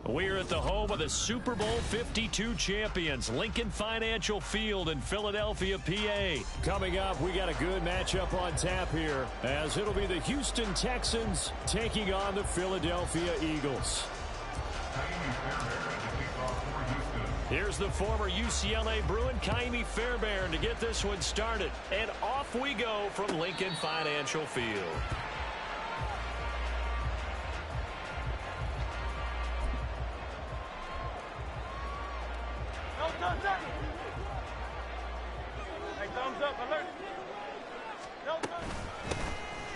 We're at the home of the Super Bowl 52 champions, Lincoln Financial Field in Philadelphia, PA. Coming up, we got a good matchup on tap here, as it'll be the Houston Texans taking on the Philadelphia Eagles. Here's the former UCLA Bruin, Kaimi Fairbairn, to get this one started. And off we go from Lincoln Financial Field.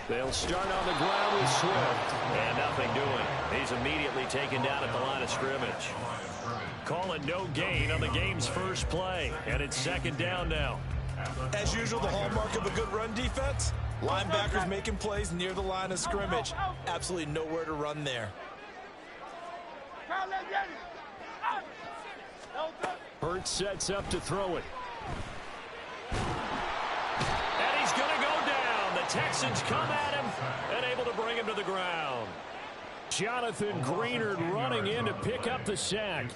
They'll start on the ground with Swift. And nothing doing. He's immediately taken down at the line of scrimmage. Calling no gain on the game's first play. And it's second down now. As usual, the hallmark of a good run defense, linebackers making plays near the line of scrimmage. Absolutely nowhere to run there. Hurts sets up to throw it. And he's going to go down. The Texans come at him and able to bring him to the ground. Jonathan Greenard running in to pick up the sack.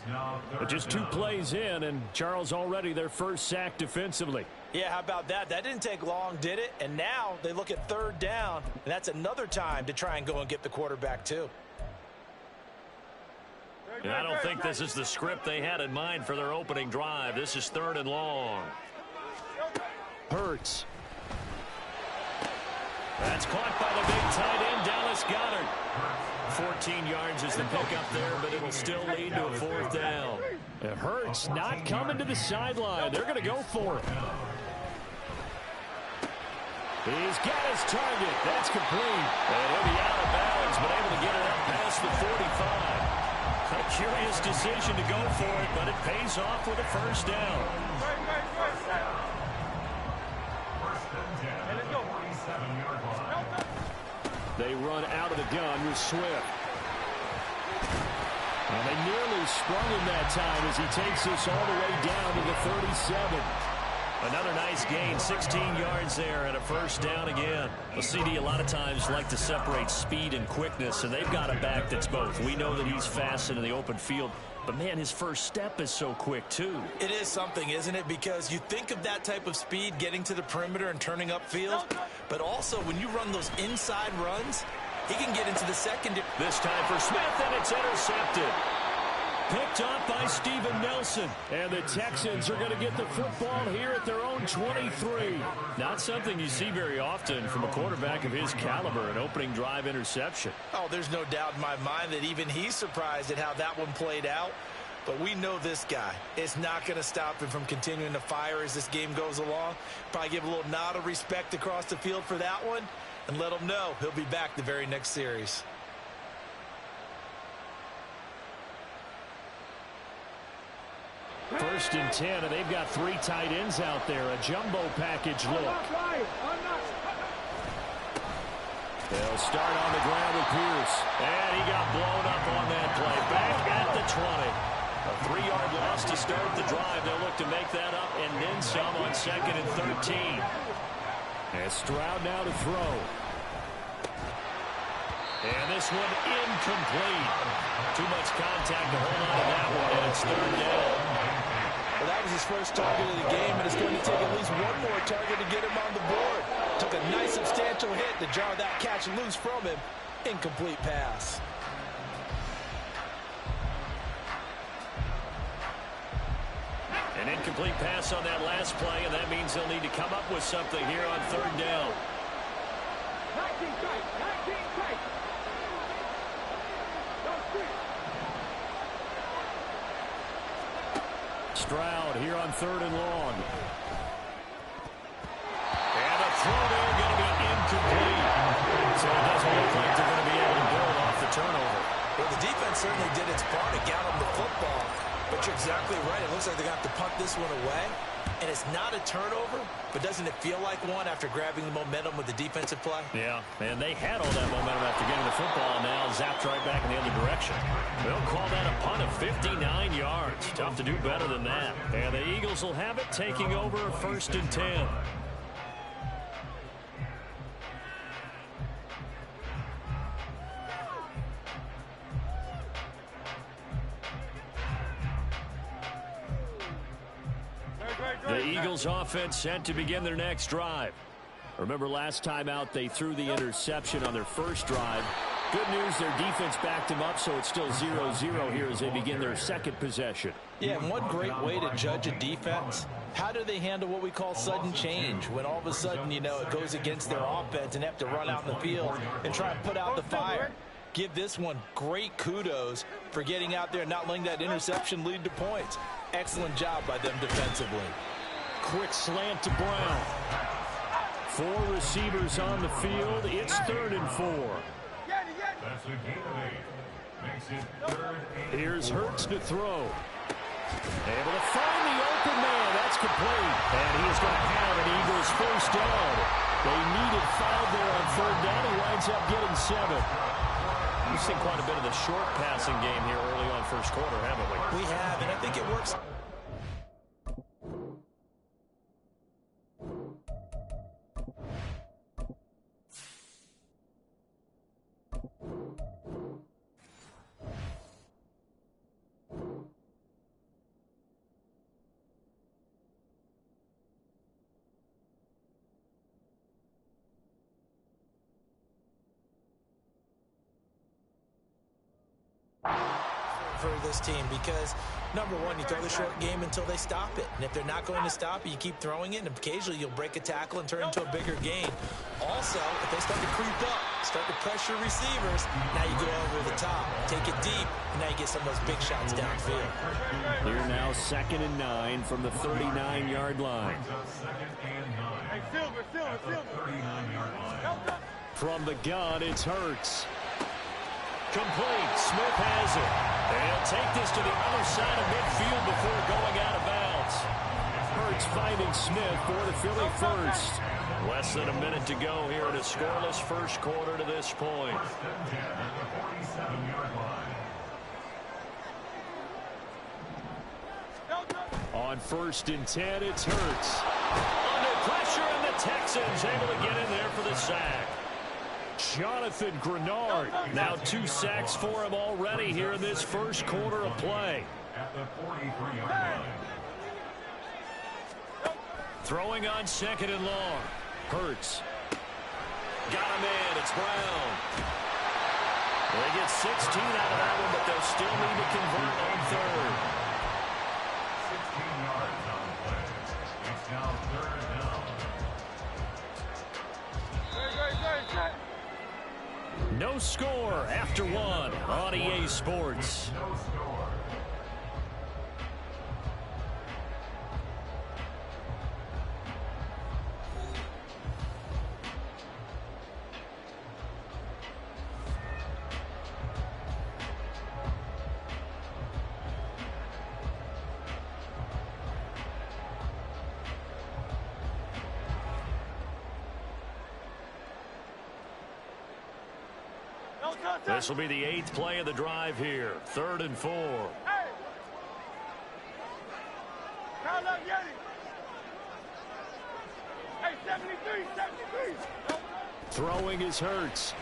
But just 2 plays in, and Charles already their first sack defensively. Yeah, how about that? That didn't take long, did it? And now they look at third down, and that's another time to try and go and get the quarterback too. And I don't think this is the script they had in mind for their opening drive. This is 3rd and long. Hurts. That's caught by the big tight end, Dallas Goedert. 14 yards is the pickup there, but it'll still lead to a 4th down. It Hurts not coming to the sideline. They're going to go for it. He's got his target. That's complete. And he'll be out of bounds, but able to get it up past the 45. A curious decision to go for it, but it pays off with a first down. They run out of the gun with Swift. And they nearly sprung him that time as he takes this all the way down to the 37. Another nice gain, 16 yards there and a first down again. Well, CD a lot of times like to separate speed and quickness, and they've got a back that's both. We know that he's fast in the open field, but, man, his first step is so quick, too. It is something, isn't it? Because you think of that type of speed getting to the perimeter and turning upfield, but also when you run those inside runs, he can get into the secondary. This time for Smith, and it's intercepted. Picked off by Steven Nelson. And the Texans are going to get the football here at their own 23. Not something you see very often from a quarterback of his caliber, an opening drive interception. Oh, there's no doubt in my mind that even he's surprised at how that one played out. But we know this guy. It's not going to stop him from continuing to fire as this game goes along. Probably give a little nod of respect across the field for that one and let him know he'll be back the very next series. First and 10, and they've got 3 tight ends out there. A jumbo package look. They'll start on the ground with Pierce. And he got blown up on that play. Back at the 20. A 3-yard loss to start the drive. They'll look to make that up and then some on 2nd and 13. And Stroud now to throw. And this one incomplete. Too much contact to hold on to that one, and it's 3rd down. Well, that was his first target of the game, and it's going to take at least one more target to get him on the board. Took a nice substantial hit to jar that catch loose from him. Incomplete pass. An incomplete pass on that last play, and that means they'll need to come up with something here on 3rd down. 19 tight. Stroud here on 3rd and long. And a throw there going to be incomplete. So it doesn't look like they're going to be able to build off the turnover. Well, the defense certainly did its part to get him the football. But you're exactly right. It looks like they're going to have to punt this one away. And it's not a turnover, but doesn't it feel like one after grabbing the momentum with the defensive play? Yeah, and they had all that momentum after getting the football, and now zapped right back in the other direction. They'll call that a punt of 59 yards. Tough to do better than that. And the Eagles will have it, taking over 1st and 10. The Eagles offense set to begin their next drive. Remember last time out they threw the interception on their first drive. Good news, their defense backed them up, so it's still 0-0 here as they begin their second possession. Yeah, and one great way to judge a defense, how do they handle what we call sudden change? When all of a sudden, you know, it goes against their offense and they have to run out in the field and try and put out the fire. Give this one great kudos for getting out there and not letting that interception lead to points. Excellent job by them defensively. Quick slant to Brown. 4 receivers on the field. It's 3rd and 4. Here's Hurts to throw. Able to find the open man. That's complete. And he's going to have an Eagles first down. They needed 5 there on 3rd down. He winds up getting 7. We've seen quite a bit of the short passing game here early on first quarter, haven't we? We have, and I think it works. For this team, because number one, you throw the short game until they stop it, and if they're not going to stop it, you keep throwing it, and occasionally you'll break a tackle and turn into a bigger gain. Also, if they start to creep up, start to pressure receivers, now you go over the top, take it deep, and now you get some of those big shots downfield. Here now 2nd and 9 from the 39-yard line. Hey, Silver. From the gun, it's Hurts. Complete. Smith has it. They'll take this to the other side of midfield before going out of bounds. Hurts finding Smith for the Philly first. Less than a minute to go here in a scoreless first quarter to this point. On 1st and 10, it's Hurts. Under pressure, and the Texans able to get in there for the sack. Jonathan Grenard, now 2 sacks for him already here in this first quarter of play. Throwing on 2nd and long. Hurts. Got him in. It's Brown. They get 16 out of that one, but they'll still need to convert on 3rd. 16 yards on the play. It's now 3rd down. No score after 1 on EA Sports. No score. This will be the 8th play of the drive here. 3rd and 4. Hey! Count up, Yeti! Hey, 73! Throwing is Hurts.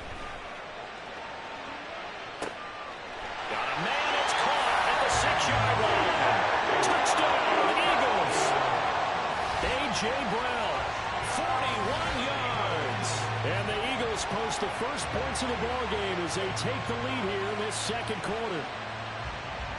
Got a man, it's caught at the 6-yard line. Touchdown, Eagles. A.J. Brown, 41 yards. And the Eagles post the first points of the ballgame as they take the lead here in this second quarter.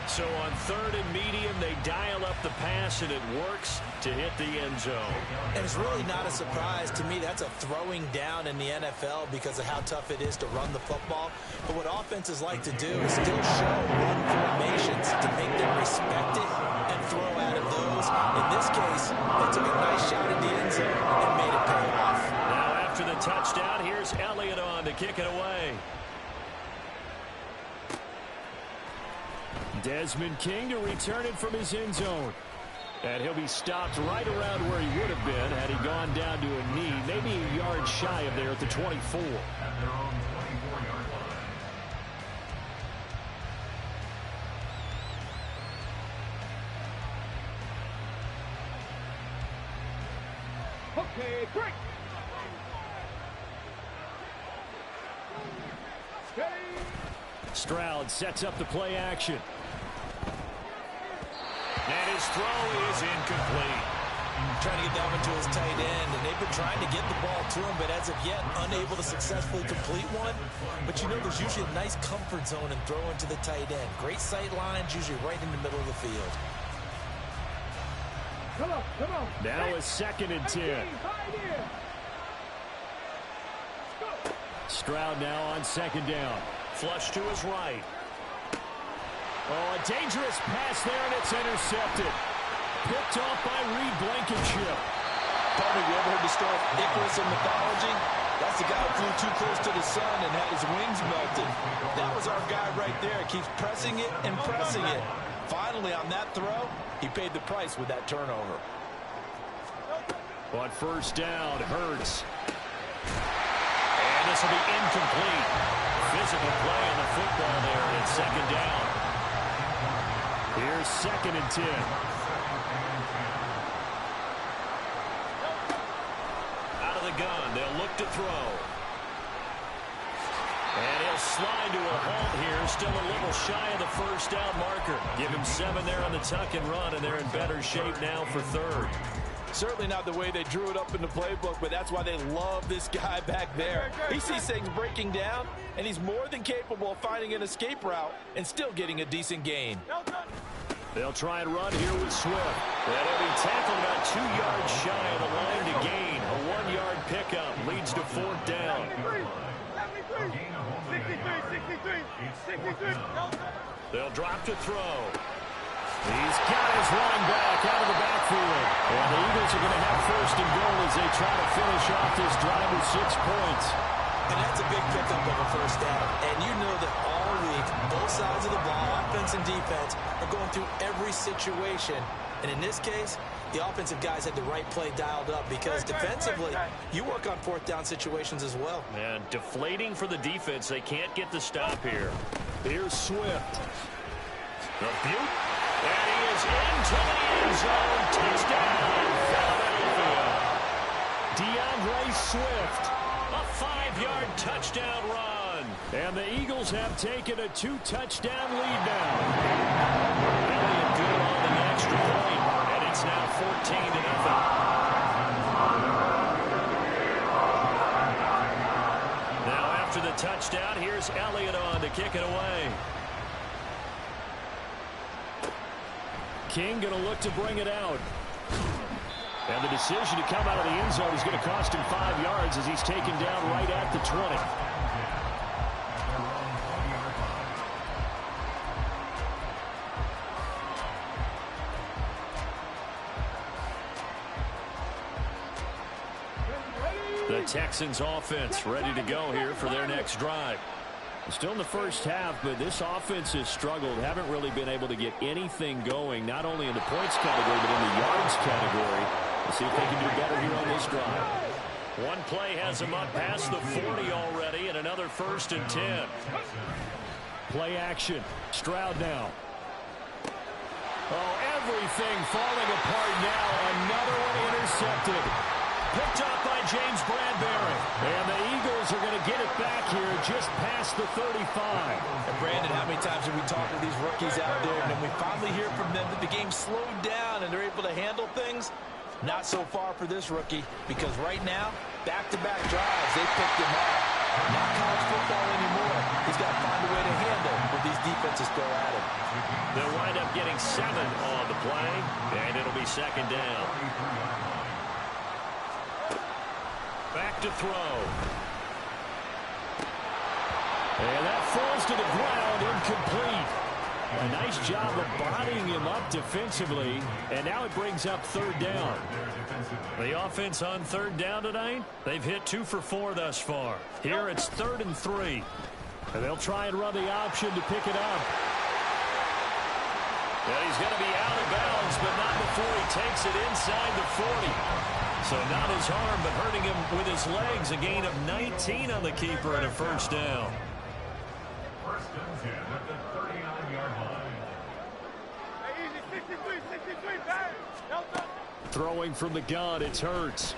So on 3rd and medium, they dial up the pass, and it works to hit the end zone. And it's really not a surprise to me. That's a throwing down in the NFL because of how tough it is to run the football. But what offenses like to do is still show run formations to make them respect it and throw out of those. In this case, they took a nice shot at the end zone and made it pay off. Now after the touchdown, here's Elliott on to kick it away. Desmond King to return it from his end zone. And he'll be stopped right around where he would have been had he gone down to a knee, maybe a yard shy of there at the 24. At their own 24-yard line. Okay, break! Stroud sets up the play action. And his throw is incomplete. Trying to get that one to his tight end, and they've been trying to get the ball to him, but as of yet, unable to successfully complete one. But you know, there's usually a nice comfort zone in throwing to the tight end. Great sight lines, usually right in the middle of the field. Come on, come on. Now a 2nd and 10. Stroud now on 2nd down. Flush to his right. Oh, a dangerous pass there, and it's intercepted. Picked off by Reed Blankenship. Tony, you ever heard the story of Icarus in mythology? That's the guy who flew too close to the sun and had his wings melted. That was our guy right there. Keeps pressing it and pressing it. Finally, on that throw, he paid the price with that turnover. On 1st down, Hurts. And this will be incomplete. Physical play on the football there, and it's 2nd down. Here's 2nd and 10. Out of the gun, they'll look to throw. And he'll slide to a halt here, still a little shy of the 1st down marker. Give him 7 there on the tuck and run, and they're in better shape now for 3rd. Certainly not the way they drew it up in the playbook, but that's why they love this guy back there. He sees things breaking down, and he's more than capable of finding an escape route and still getting a decent gain. They'll try and run here with Swift. And he'll be tackled about 2 yards shy of the line to gain. A 1-yard pickup leads to 4th down. 63. They'll drop to throw. He's got his running back out of the backfield. And the Eagles are going to have 1st and goal as they try to finish off this drive with 6 points. And that's a big pickup of a 1st down. And you know that all week, both sides of the ball, offense and defense, are going through every situation. And in this case, the offensive guys had the right play dialed up because defensively, you work on 4th down situations as well. And deflating for the defense. They can't get the stop here. Here's Swift. The Butte. And he is into the end zone. Touchdown, Philadelphia. DeAndre Swift. A 5-yard touchdown run. And the Eagles have taken a 2-touchdown lead now. Elliott good on the extra point. And it's now 14-0. Now after the touchdown, here's Elliott on to kick it away. King going to look to bring it out. And the decision to come out of the end zone is going to cost him 5 yards as he's taken down right at the 20. The Texans offense ready to go here for their next drive. Still in the 1st half, but this offense has struggled. Haven't really been able to get anything going, not only in the points category, but in the yards category. Let's see if they can do better here on this drive. One play has them up past the 40 already, and another 1st and 10. Play action. Stroud now. Oh, everything falling apart now. Another one intercepted. Picked up by James Bradbury. And the Eagles are going to get it back here just past the 35. And Brandon, how many times have we talked to these rookies out there, and then we finally hear from them that the game slowed down and they're able to handle things? Not so far for this rookie, because right now, back-to-back drives, they picked him up. Not college football anymore. He's got to find a way to handle what these defenses throw at him. They'll wind up getting 7 on the play, and it'll be 2nd down. Back to throw. And that falls to the ground, incomplete. A nice job of bodying him up defensively, and now it brings up 3rd down. The offense on 3rd down tonight, they've hit 2 for 4 thus far. Here it's 3rd and 3. And they'll try and run the option to pick it up. And he's going to be out of bounds, but not before he takes it inside the 40. So not his arm, but hurting him with his legs. A gain of 19 on the keeper and a 1st down. 1st and 10 at the 39-yard line. Hey, easy, 63, back. Throwing from the gun, it's Hurts.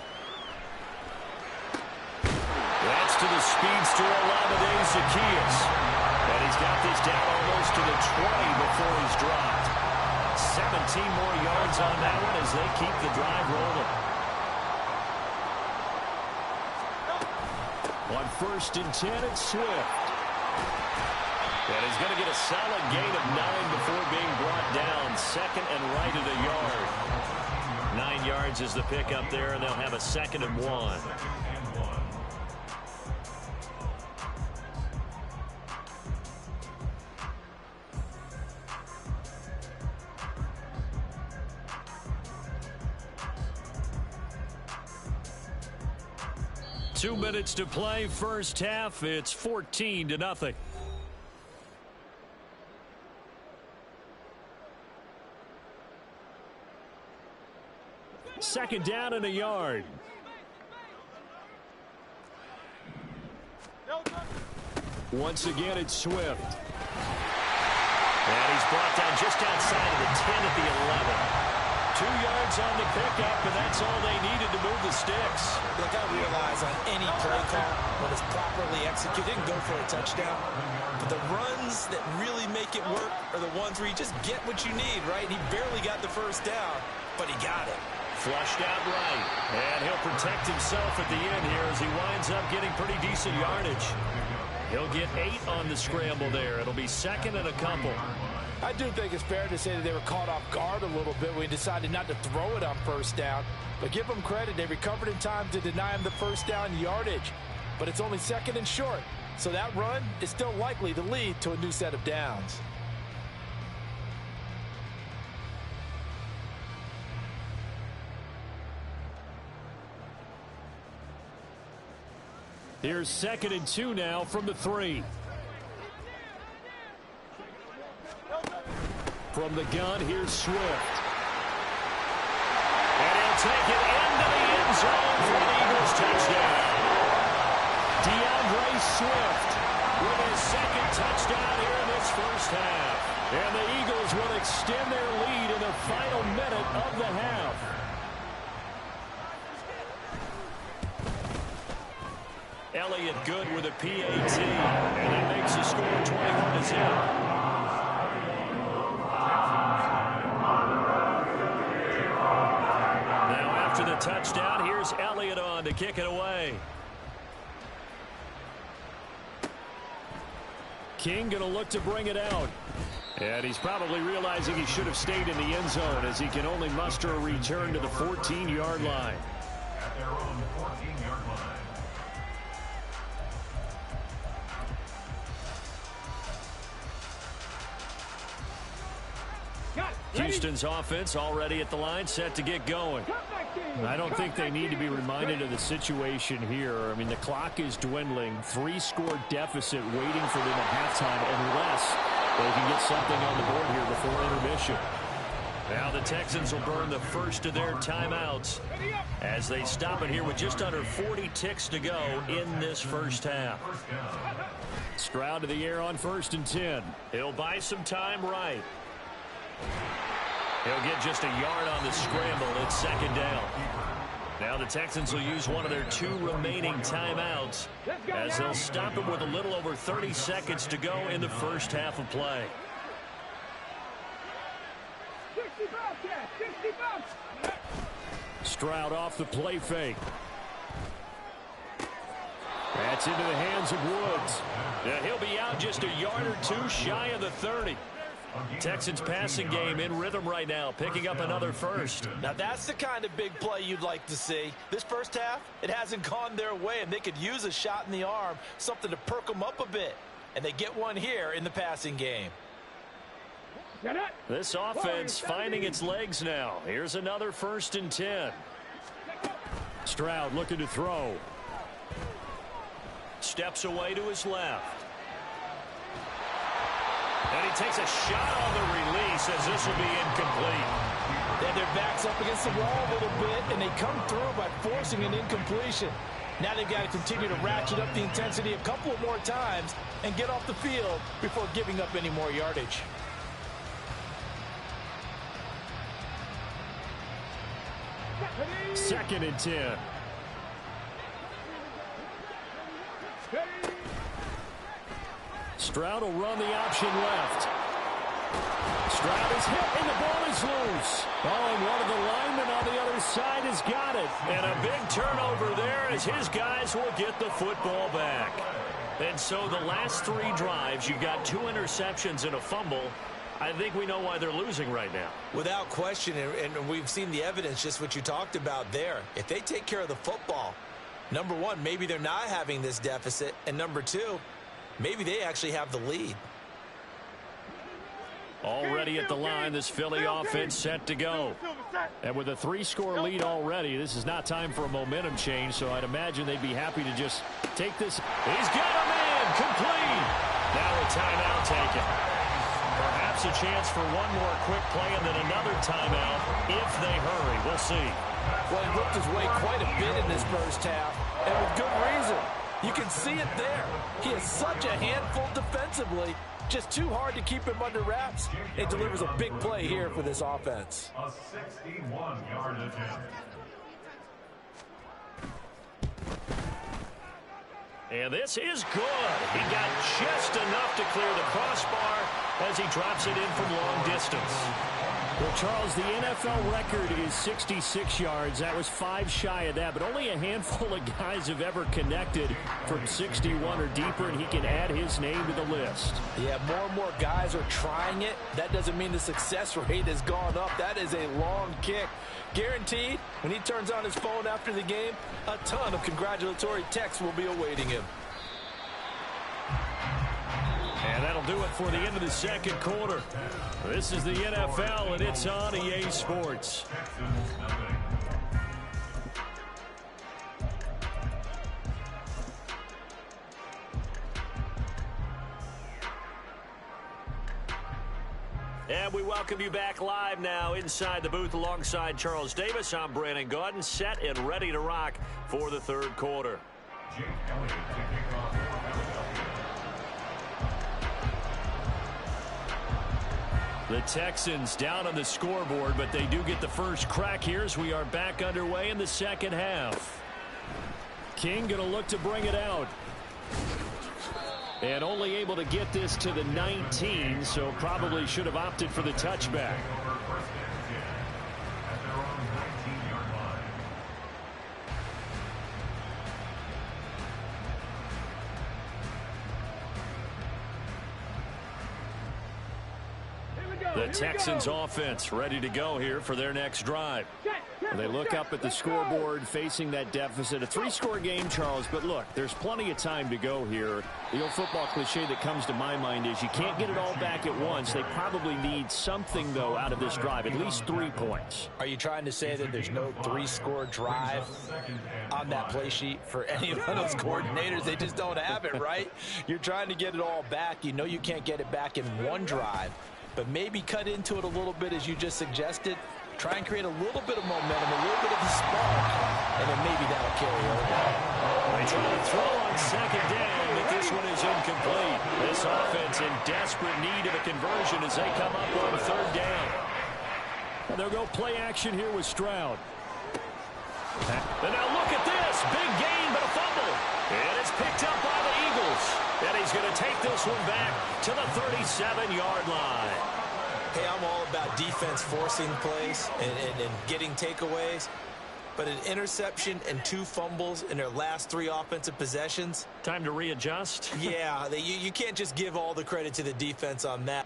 That's to the speedster Olamide Zaccheaus. And he's got this down almost to the 20 before he's dropped. 17 more yards yards on that one as they keep the drive rolling. On 1st and 10, it's Swift. And he's going to get a solid gain of 9 before being brought down. Second and right at a yard. 9 yards is the pickup there, and they'll have a 2nd and 1. Two minutes to play, first half. It's 14-0. Second down and a yard. Once again, it's Swift. And he's brought down just outside of the 10 at the 11. 2 yards on the pickup, and that's all they needed to move the sticks. Look, I realize on any play call, when it's properly executed, didn't go for a touchdown. But the runs that really make it work are the ones where you just get what you need, right? He barely got the first down, but he got it. Flushed out right. And he'll protect himself at the end here as he winds up getting pretty decent yardage. He'll get 8 on the scramble there. It'll be 2nd and a couple. I do think it's fair to say that they were caught off guard a little bit when we decided not to throw it on first down. But give them credit. They recovered in time to deny him the first down yardage. But it's only 2nd and short. So that run is still likely to lead to a new set of downs. Here's 2nd and 2 now from the 3. From the gun, here's Swift. And he'll take it into the end zone for the Eagles touchdown. DeAndre Swift with his 2nd touchdown here in this first half. And the Eagles will extend their lead in the final minute of the half. Elliott good with a PAT, and that makes the score 21-0. After the touchdown, here's Elliott on to kick it away. King going to look to bring it out. And he's probably realizing he should have stayed in the end zone as he can only muster a return to the 14-yard line. At their own 14-yard line. Houston's offense already at the line, set to get going. I don't think they need to be reminded of the situation here. I mean, the clock is dwindling. 3-score deficit waiting for them at halftime unless they can get something on the board here before intermission. Now the Texans will burn the first of their timeouts as they stop it here with just under 40 ticks to go in this first half. Stroud to the air on 1st and 10. He'll buy some time right. He'll get just a yard on the scramble. It's 2nd down. Now the Texans will use one of their 2 remaining timeouts as they'll stop it with a little over 30 seconds to go in the first half of play. 60 bucks. Stroud off the play fake. That's into the hands of Woods. Yeah, he'll be out just a yard or 2 shy of the 30. Texans passing game in rhythm right now, picking up another first. Now that's the kind of big play you'd like to see. This first half, it hasn't gone their way, and they could use a shot in the arm, something to perk them up a bit. And they get one here in the passing game. This offense finding its legs now. Here's another 1st and 10. Stroud looking to throw. Steps away to his left. And he takes a shot on the release as this will be incomplete. They have their backs up against the wall a little bit, and they come through by forcing an incompletion. Now they've got to continue to ratchet up the intensity a couple of more times and get off the field before giving up any more yardage. Second and 10. Stroud will run the option left. Stroud is hit, and the ball is loose. Oh, and one of the linemen on the other side has got it. And a big turnover there as his guys will get the football back. And so the last 3 drives, you've got 2 interceptions and a fumble. I think we know why they're losing right now. Without question, and we've seen the evidence, just what you talked about there. If they take care of the football, number one, maybe they're not having this deficit. And number 2, maybe they actually have the lead. Already at the line, this Philly offense set to go. And with a 3-score lead already, this is not time for a momentum change, so I'd imagine they'd be happy to just take this. He's got a man complete. Now a timeout taken. Perhaps a chance for one more quick play and then another timeout if they hurry. We'll see. Well, he looked his way quite a bit in this first half, and with good reason. You can see it there. He is such a handful defensively. Just too hard to keep him under wraps. It delivers a big play here for this offense. A 61-yard attempt. And this is good. He got just enough to clear the crossbar as he drops it in from long distance. Well, Charles, the NFL record is 66 yards. That was 5 shy of that, but only a handful of guys have ever connected from 61 or deeper, and he can add his name to the list. Yeah, more and more guys are trying it. That doesn't mean the success rate has gone up. That is a long kick. Guaranteed, when he turns on his phone after the game, a ton of congratulatory texts will be awaiting him. And that'll do it for the end of the second quarter. This is the NFL, and it's on EA Sports. And we welcome you back live now inside the booth alongside Charles Davis. I'm Brandon Gaudin, set and ready to rock for the third quarter. Jake Elliott to kick off. The Texans down on the scoreboard, but they do get the first crack here as we are back underway in the second half. King going to look to bring it out. And only able to get this to the 19, so probably should have opted for the touchback. The Texans offense ready to go here for their next drive. They look up at the scoreboard facing that deficit. A 3-score game, Charles, but look, there's plenty of time to go here. The old football cliche that comes to my mind is you can't get it all back at once. They probably need something, though, out of this drive, at least 3 points. Are you trying to say that there's no 3-score drive on that play sheet for any of those coordinators? They just don't have it, right? You're trying to get it all back. You know you can't get it back in one drive. But maybe cut into it a little bit, as you just suggested. Try and create a little bit of momentum, a little bit of a spark, and then maybe that'll carry over. They try to throw on second down, but this one is incomplete. This offense in desperate need of a conversion as they come up on third down. And they'll go play action here with Stroud. And now look at this. Big gain, but a fumble. And it's picked up by the Eagles. And he's going to take this one back to the 37-yard line. Hey, I'm all about defense forcing plays and getting takeaways. But an interception and 2 fumbles in their last 3 offensive possessions. Time to readjust. Yeah, you can't just give all the credit to the defense on that.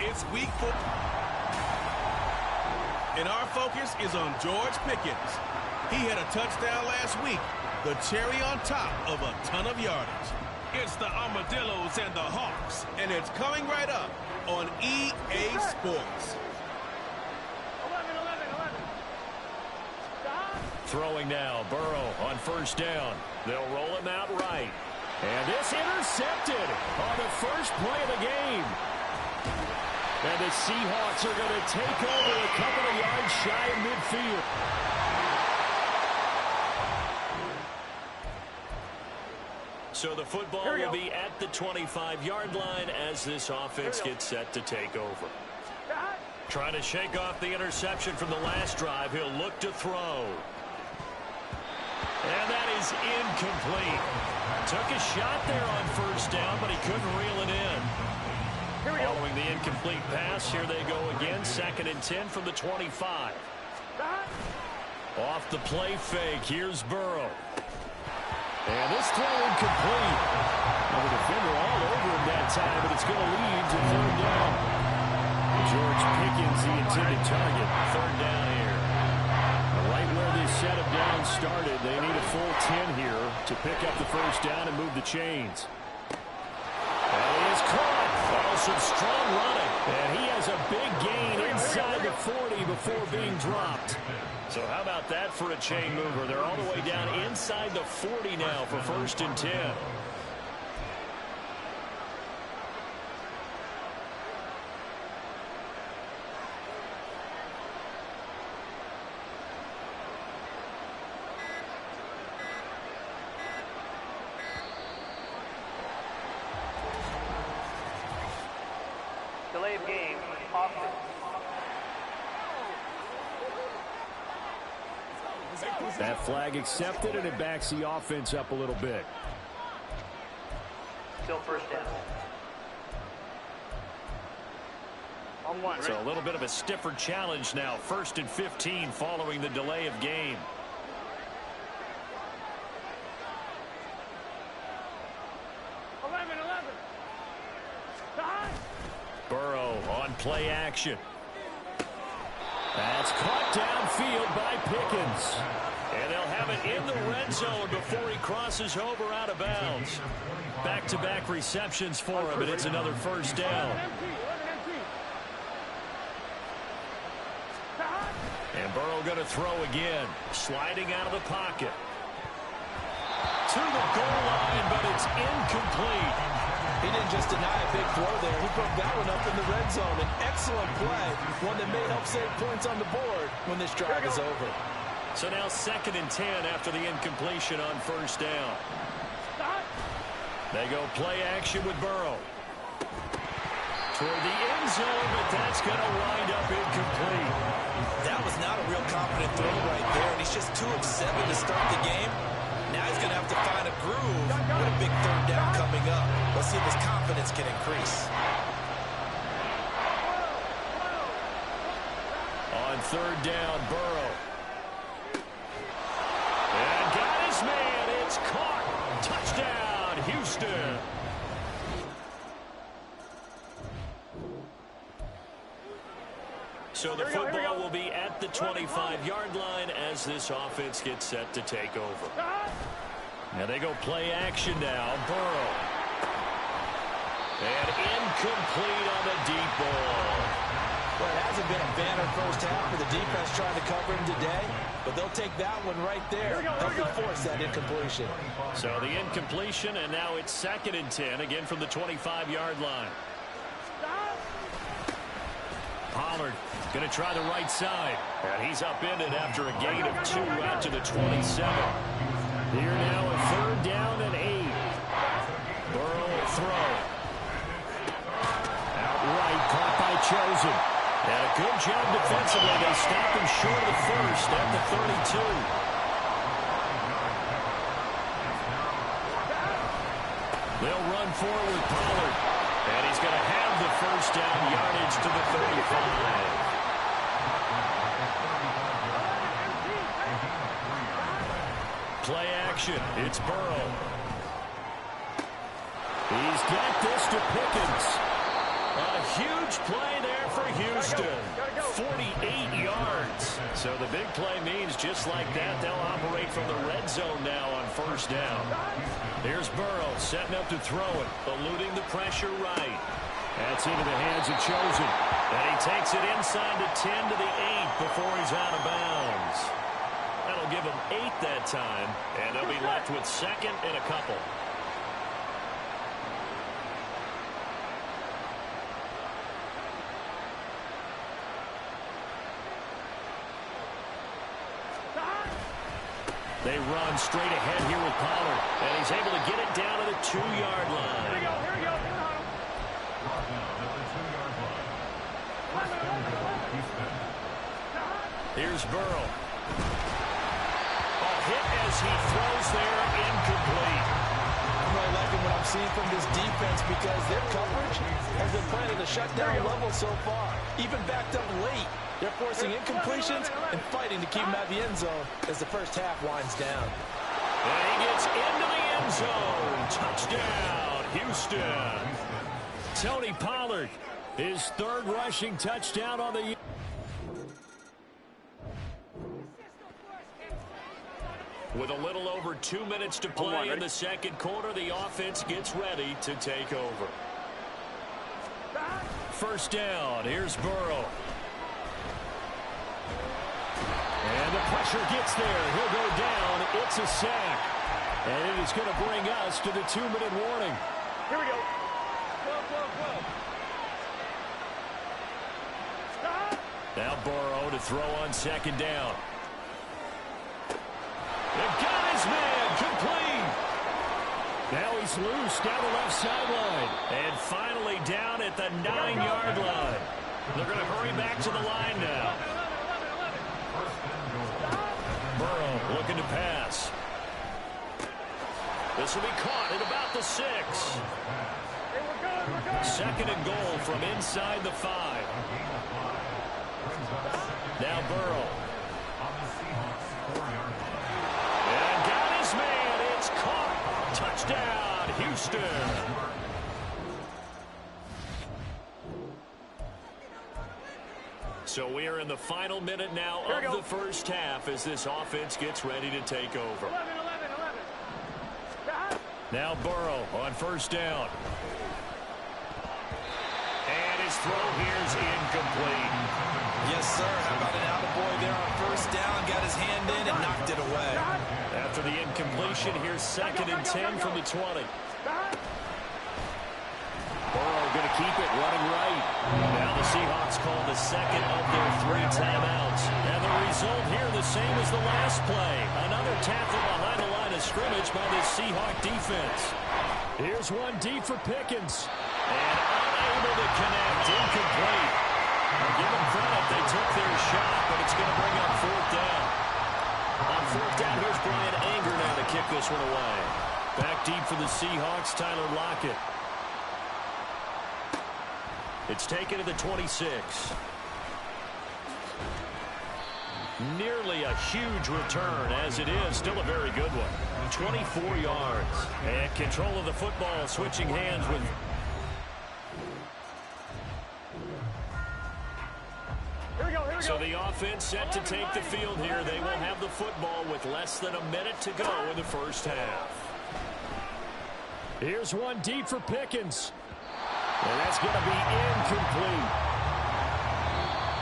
It's week 4. And our focus is on George Pickens. He had a touchdown last week, the cherry on top of a ton of yardage. It's the Armadillos and the Hawks, and it's coming right up on EA Sports. 11. Throwing now, Burrow on first down. They'll roll him out right. And this intercepted on the first play of the game. And the Seahawks are going to take over a couple of yards shy of midfield. So the football will be at the 25-yard line as this offense gets set to take over. Trying to shake off the interception from the last drive. He'll look to throw. And that is incomplete. Took a shot there on first down, but he couldn't reel it in. Following the incomplete pass, here they go again. 2nd and 10 from the 25. Off the play fake, here's Burrow. And this throw incomplete. Well, the defender all over him that time, but it's going to lead to 3rd down. George Pickens, the intended target. 3rd down here. Right where they set him down started, they need a full 10 here to pick up the first down and move the chains. And he is caught. Oh, some strong running. And he has a big gain inside the 40 before being dropped. So how about that for a chain mover? They're all the way down inside the 40 now for 1st and 10. Delay of game, offense. That flag accepted, and it backs the offense up a little bit. Still 1st down. On 1. So a little bit of a stiffer challenge now. 1st and 15 following the delay of game. Burrow on play action. That's caught downfield by Pickens. And they'll have it in the red zone before he crosses over out of bounds. Back-to-back receptions for him, and it's another 1st down. And Burrow going to throw again. Sliding out of the pocket. To the goal line, but it's incomplete. He didn't just deny a big throw there. He broke that one up in the red zone. An excellent play. One that may help save points on the board when this drive is over. So now 2nd and 10 after the incompletion on 1st down. They go play action with Burrow. Toward the end zone, but that's going to wind up incomplete. That was not a real confident throw right there, and he's just too upset to start the game. Now he's going to have to find a groove with a big 3rd down coming up. Let's see if his confidence can increase. On 3rd down, Burrow. And got his man. It's caught. Touchdown, Houston. So the football will be at the 25-yard line as this offense gets set to take over. Now they go play action now. Burrow. And incomplete on the deep ball. Well, it hasn't been a banner first half for the defense trying to cover him today, but they'll take that one right there. Help force that incompletion. So the incompletion, and now it's 2nd and 10, again from the 25-yard line. Pollard going to try the right side. And he's upended after a gain of 2 out to the 27. Here now a 3rd down and 8. Burrow will throw. Outright caught by Chosen. And a good job defensively. They stop him short of the 1st at the 32. They'll run forward Pollard. And he's going to have the 1st down yardage to the 35. Play action. It's Burrow. He's got this to Pickens. A huge play there for Houston. 48 yards. So the big play means just like that, they'll operate from the red zone now on first down. Here's Burrow setting up to throw it, eluding the pressure right. That's into the hands of Chosen. And he takes it inside the 10 to the 8 before he's out of bounds. That'll give him 8 that time, and they'll be left with second and a couple. They run straight ahead here with Pollard, and he's able to get it down to the 2-yard line. Here we go, here we go. Here's Burrow. A hit as he throws there, incomplete. I'm really liking what I'm seeing from this defense because their coverage has been playing at a shutdown level so far. Even backed up late, they're forcing incompletions and fighting to keep them out of the end zone as the first half winds down. And he gets into the end zone. Touchdown, Houston. Tony Pollard, his third rushing touchdown on the year. With a little over 2 minutes to play in the second quarter, the offense gets ready to take over. First down, here's Burrow. And the pressure gets there. He'll go down. It's a sack. And it is going to bring us to the 2-minute warning. Here we go. Now Burrow to throw on second down. They've got his man, complete. Now he's loose down the left sideline. And finally down at the 9-yard line. They're going to hurry back to the line now. Burrow looking to pass. This will be caught at about the 6. Second and goal from inside the 5. Now Burrow. And got his man. It's caught. Touchdown, Houston. So we are in the final minute now of the first half as this offense gets ready to take over. 11. Now Burrow on first down. And his throw here's incomplete. Yes, sir. How about an attaboy there on first down? Got his hand in and knocked it away. After the incompletion, here's second and 10 from the 20. Burrow going to keep it running right. Now the Seahawks call the second of their 3 timeouts. And the result here the same as the last play. Another tackle behind the line of scrimmage by the Seahawk defense. Here's one deep for Pickens. And unable to connect. Incomplete. I'll give them credit. They took their shot, but it's going to bring up fourth down. On fourth down, here's Brian Anger now to kick this one away. Back deep for the Seahawks, Tyler Lockett. It's taken to the 26. Nearly a huge return, as it is. Still a very good one. 24 yards. And control of the football, switching hands with... So the offense set to take the field here. They will have the football with less than a minute to go in the first half. Here's one deep for Pickens. And that's going to be incomplete.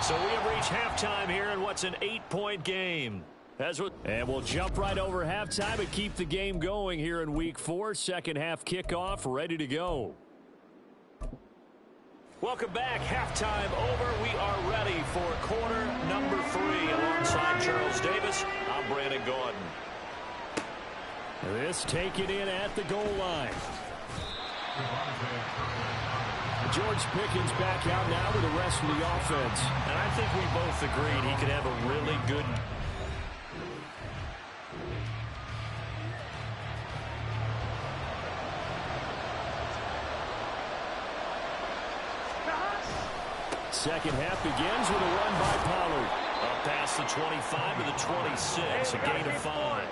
So we have reached halftime here in what's an 8-point game. And we'll jump right over halftime and keep the game going here in Week 4. Second half kickoff ready to go. Welcome back. Halftime over. We are ready for quarter number 3. Alongside Charles Davis, I'm Brandon Gordon. This taken in at the goal line. George Pickens back out now with the rest of the offense. And I think we both agreed he could have a really good... Second half begins with a run by Pollard. Up past the 25 to the 26, a gain of 5.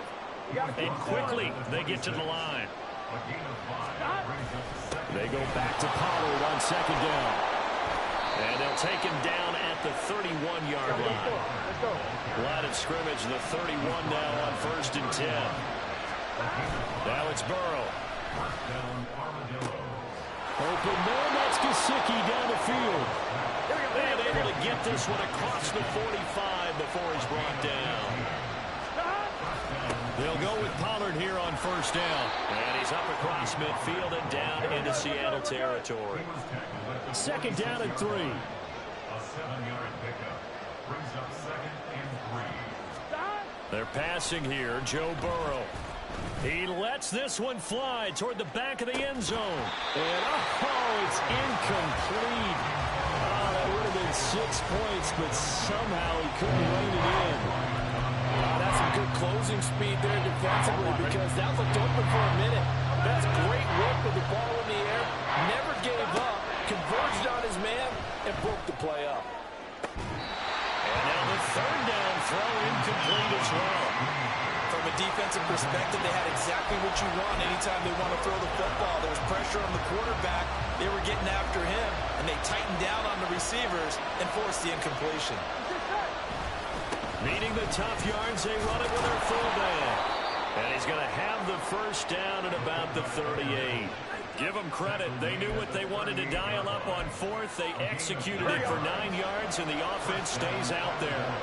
And quickly, they get to the line. They go back to Pollard on second down. And they'll take him down at the 31-yard line. Let's go. Line of scrimmage, the 31 now on 1st and 10. Now it's Burrow. Open man, that's Gesicki down the field. And able to get this one across the 45 before he's brought down. They'll go with Pollard here on 1st down. And he's up across midfield and down into Seattle territory. 2nd down and 3. A 7-yard pickup brings up 2nd and 3. They're passing here. Joe Burrow. He lets this one fly toward the back of the end zone. And, oh, it's incomplete. Oh, that would have been 6 points, but somehow he couldn't rein it in. That's some good closing speed there defensively because that looked open for a minute. That's great work with the ball in the air. Never gave up. Converged on his man and broke the play up. And now the 3rd down throw incomplete as well. From a defensive perspective, they had exactly what you want anytime they want to throw the football. There was pressure on the quarterback. They were getting after him, and they tightened down on the receivers and forced the incompletion. Needing the tough yards, they run it with their fullback. And he's going to have the 1st down at about the 38. Give them credit. They knew what they wanted to dial up on 4th. They executed it for 9 yards, and the offense stays out there.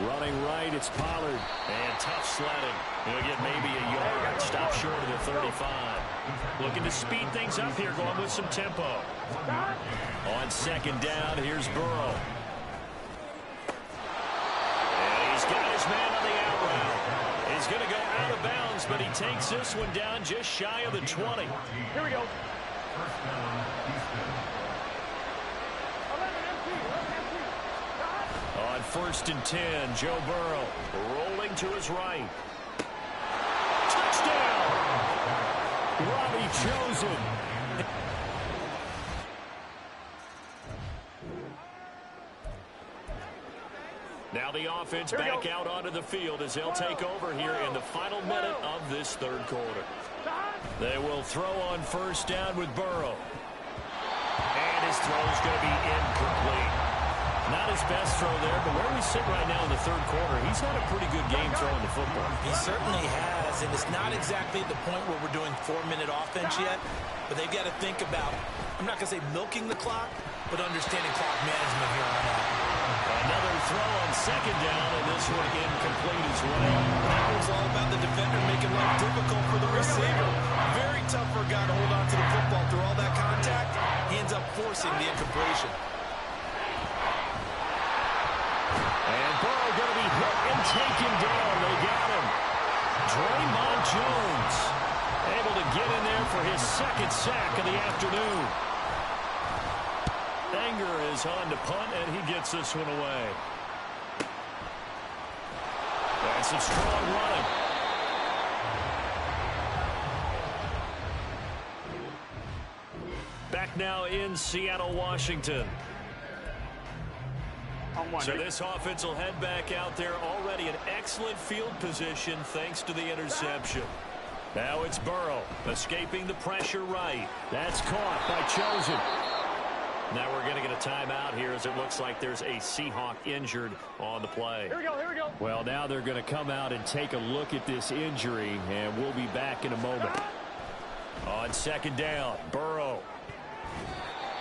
Running right, it's Pollard. And tough sledding. He'll get maybe a yard. Stop short of the 35. Looking to speed things up here, going with some tempo. On 2nd down, here's Burrow. And he's got his man on the out route. He's going to go out of bounds, but he takes this one down just shy of the 20. Here we go. 1st down, Houston. 11 empty. On 1st and 10, Joe Burrow rolling to his right. Touchdown! Robbie Chosen. Now the offense back out onto the field as they'll take over here in the final minute of this 3rd quarter. They will throw on 1st down with Burrow. And his throw is going to be incomplete. Not his best throw there, but where we sit right now in the 3rd quarter, he's had a pretty good game throwing the football. He certainly has, and it's not exactly at the point where we're doing 4-minute offense yet, but they've got to think about, I'm not going to say milking the clock, but understanding clock management here on out. Another throw on 2nd down, and this one incomplete as well. That was all about the defender making life difficult for the receiver. Very tough for a guy to hold on to the football through all that contact. He ends up forcing the incompletion. And Burrow going to be hit and taken down. They got him. Draymond Jones able to get in there for his 2nd sack of the afternoon. Anger is on to punt, and he gets this one away. That's some strong running. Back now in Seattle, Washington. So this offense will head back out there, already in excellent field position thanks to the interception. Now it's Burrow escaping the pressure right. That's caught by Chosen. Now we're going to get a timeout here as it looks like there's a Seahawk injured on the play. Here we go, here we go. Well, now they're going to come out and take a look at this injury, and we'll be back in a moment. On 2nd down, Burrow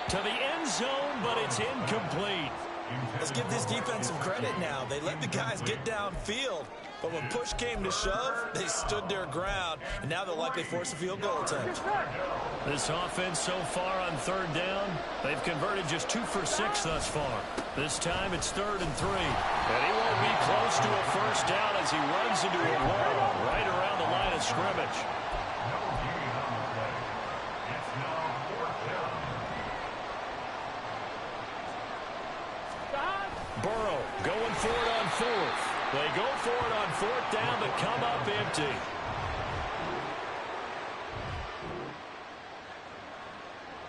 to the end zone, but it's incomplete. Let's give this defense some credit now. They let the guys get downfield, but when push came to shove, they stood their ground, and now they'll likely force a field goal attempt. This offense so far on 3rd down, they've converted just 2 for 6 thus far. This time it's 3rd and 3. And he won't be close to a 1st down as he runs into a wall right around the line of scrimmage. Burrow going for it on 4th. They go for it on 4th down, but come up empty.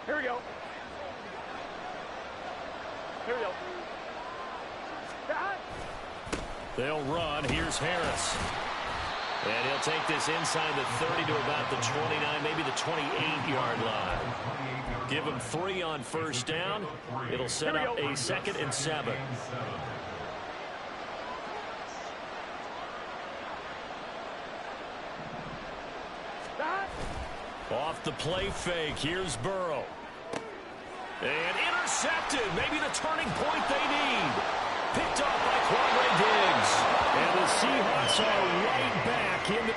Here we go. Here we go. They'll run. Here's Harris. And he'll take this inside the 30 to about the 29, maybe the 28-yard line. Give him 3 on first down. It'll set up a 2nd and 7. Off the play fake. Here's Burrow. And intercepted. Maybe the turning point they need. Picked off by Quandre Diggs. And the Seahawks are right back in the...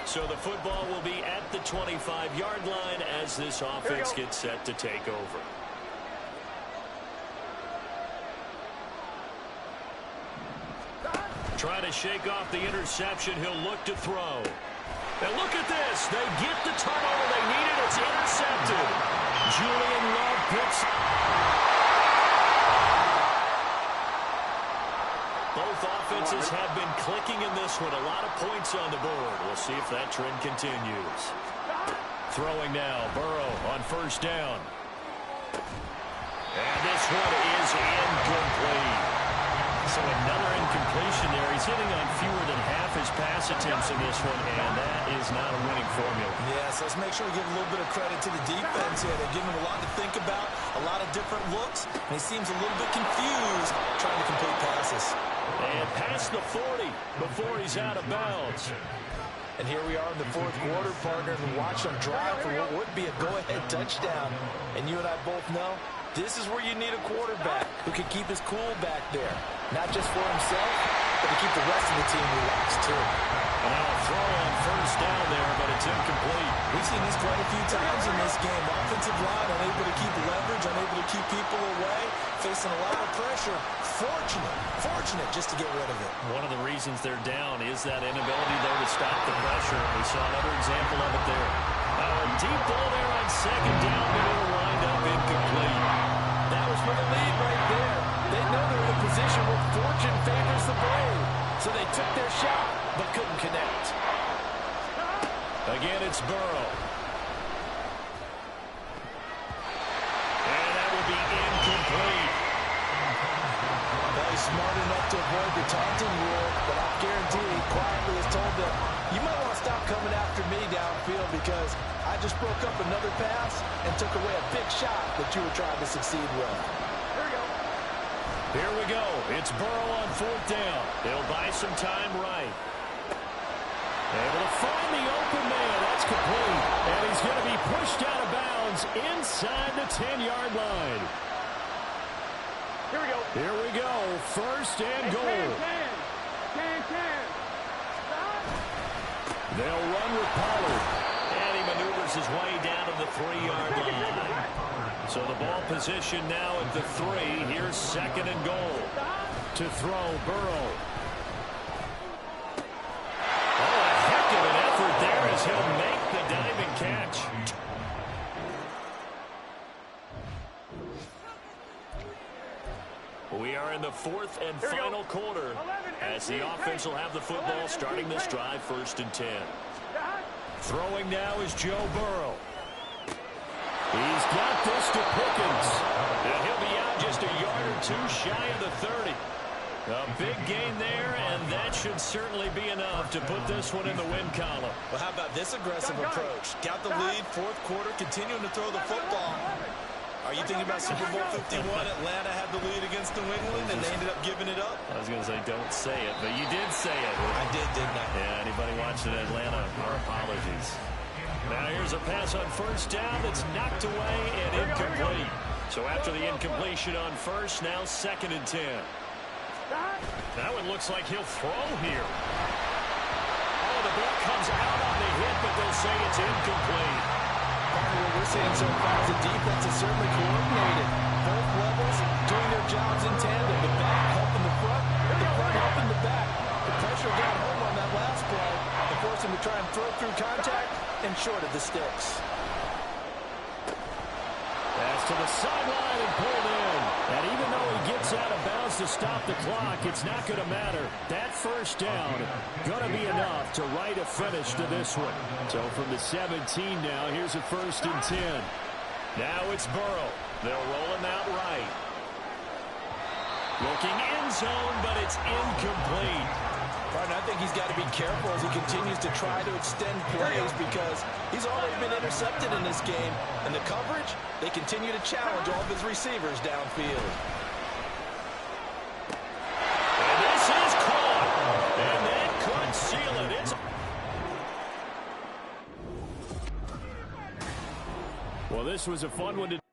So the football will be at the 25-yard line as this offense gets set to take over. Trying to shake off the interception. He'll look to throw. And look at this. They get the turnover they needed. It's intercepted. Julian Love picks. Both offenses have been clicking in this one. A lot of points on the board. We'll see if that trend continues. Throwing now. Burrow on first down. And this one is incomplete. So another incompletion there. He's hitting on fewer than half his pass attempts in this one, and that is not a winning formula. Yes, let's make sure we give a little bit of credit to the defense here. They're giving him a lot to think about, a lot of different looks, and he seems a little bit confused trying to complete passes. And past the 40 before he's out of bounds. And here we are in the 4th quarter, partner, and watch them drive for what would be a go-ahead touchdown. And you and I both know this is where you need a quarterback who can keep his cool back there. Not just for himself, but to keep the rest of the team relaxed, too. And now a throw on first down there, but it's incomplete. We've seen this quite a few times in this game. Offensive line unable to keep leverage, unable to keep people away, facing a lot of pressure. Fortunate just to get rid of it. One of the reasons they're down is that inability, though, to stop the pressure. We saw another example of it there. A deep ball there on second down, but it'll wind up incomplete. That was for the lead right there. They know they're in a position where fortune favors the brave. So they took their shot, but couldn't connect. Again, it's Burrow. And that will be incomplete. Well, he's smart enough to avoid the taunting rule, but I guarantee he quietly has told them, you might want to stop coming after me downfield because I just broke up another pass and took away a big shot that you were trying to succeed with. Here we go. It's Burrow on 4th down. They'll buy some time right. Able to find the open man. That's complete. And he's going to be pushed out of bounds inside the 10-yard line. Here we go. Here we go. 1st and goal. They'll run with Pollard. And he maneuvers his way down to the 3-yard line. So the ball position now at the 3. Here's 2nd and goal. To throw, Burrow. Oh, a heck of an effort there as he'll make the diving catch. We are in the 4th and final quarter as the offense will have the football starting this drive 1st and 10. Throwing now is Joe Burrow. He's got this to Pickens. And he'll be out just a yard or 2 shy of the 30. A big gain there, and that should certainly be enough to put this one in the win column. Well, how about this aggressive approach? Got the lead, 4th quarter, continuing to throw the football. Are you thinking about Super Bowl 51? Atlanta had the lead against New England, and they ended up giving it up? I was going to say, don't say it, but you did say it. I did, didn't I? Yeah, anybody watching Atlanta, our apologies. Now here's a pass on first down that's knocked away and incomplete. So after the incompletion on first, now 2nd and 10. Now it looks like he'll throw here. Oh, the ball comes out on the hit, but they'll say it's incomplete. Part of what we're seeing so far is the defense is certainly coordinated. Both levels doing their jobs in tandem. The back helping the front helping the back. The pressure got home on that last play and forced him to try and throw through contact and short of the sticks. Pass to the sideline and pulled in. And even though he gets out of bounds to stop the clock, it's not going to matter. That first down going to be enough to write a finish to this one. So from the 17 now, here's a 1st and 10. Now it's Burrow. They'll roll him out right. Looking in end zone, but it's incomplete. Partner, I think he's got to be careful as he continues to try to extend plays because he's already been intercepted in this game. And the coverage, they continue to challenge all of his receivers downfield. And this is caught. And that could seal it. Well, this was a fun one to